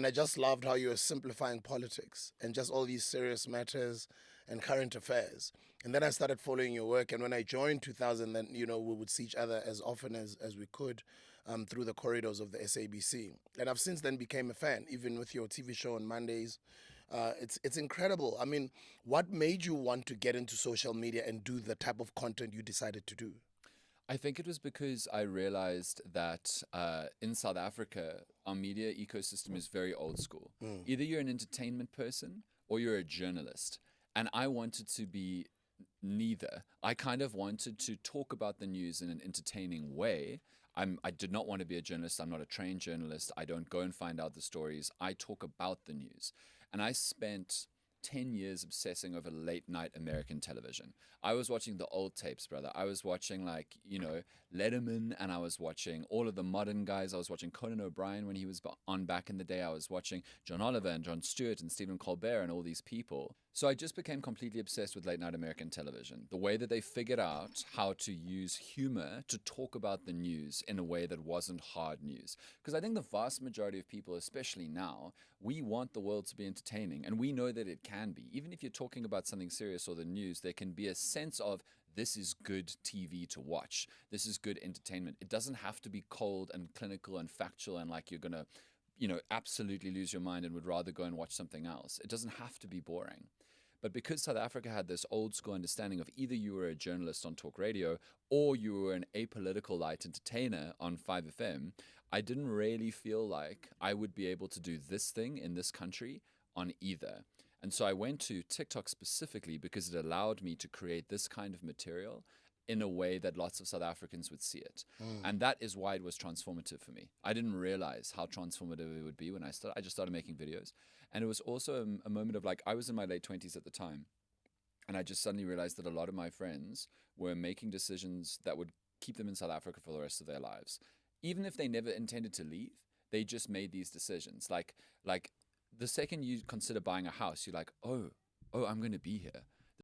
And I just loved how you were simplifying politics and just all these serious matters and current affairs. And then I started following your work. And when I joined 2000, then, we would see each other as often as we could through the corridors of the SABC. And I've since then became a fan, even with your TV show on Mondays. It's incredible. I mean, what made you want to get into social media and do the type of content you decided to do? I think it was because I realized that in South Africa, our media ecosystem is very old school. Mm. Either you're an entertainment person or you're a journalist. And I wanted to be neither. I kind of wanted to talk about the news in an entertaining way. I did not want to be a journalist. I'm not a trained journalist. I don't go and find out the stories. I talk about the news. And I spent 10 years obsessing over late night American television. I was watching the old tapes, brother. I was watching, like, Letterman, and I was watching all of the modern guys. I was watching Conan O'Brien when he was on back in the day. I was watching John Oliver and Jon Stewart and Stephen Colbert and all these people. So I just became completely obsessed with late night American television. The way that they figured out how to use humor to talk about the news in a way that wasn't hard news. Because I think the vast majority of people, especially now, we want the world to be entertaining, and we know that it can be. Even if you're talking about something serious or the news, there can be a sense of this is good TV to watch. This is good entertainment. It doesn't have to be cold and clinical and factual and like you're going to, absolutely lose your mind and would rather go and watch something else. It doesn't have to be boring. But because South Africa had this old school understanding of either you were a journalist on talk radio or you were an apolitical light entertainer on 5FM, I didn't really feel like I would be able to do this thing in this country on either. And so I went to TikTok specifically because it allowed me to create this kind of material in a way that lots of South Africans would see it. Mm. And that is why it was transformative for me. I didn't realize how transformative it would be when I started. I just started making videos. And it was also a moment of like, I was in my late 20s at the time. And I just suddenly realized that a lot of my friends were making decisions that would keep them in South Africa for the rest of their lives. Even if they never intended to leave, they just made these decisions. Like the second you consider buying a house, you're like, oh, I'm going to be here.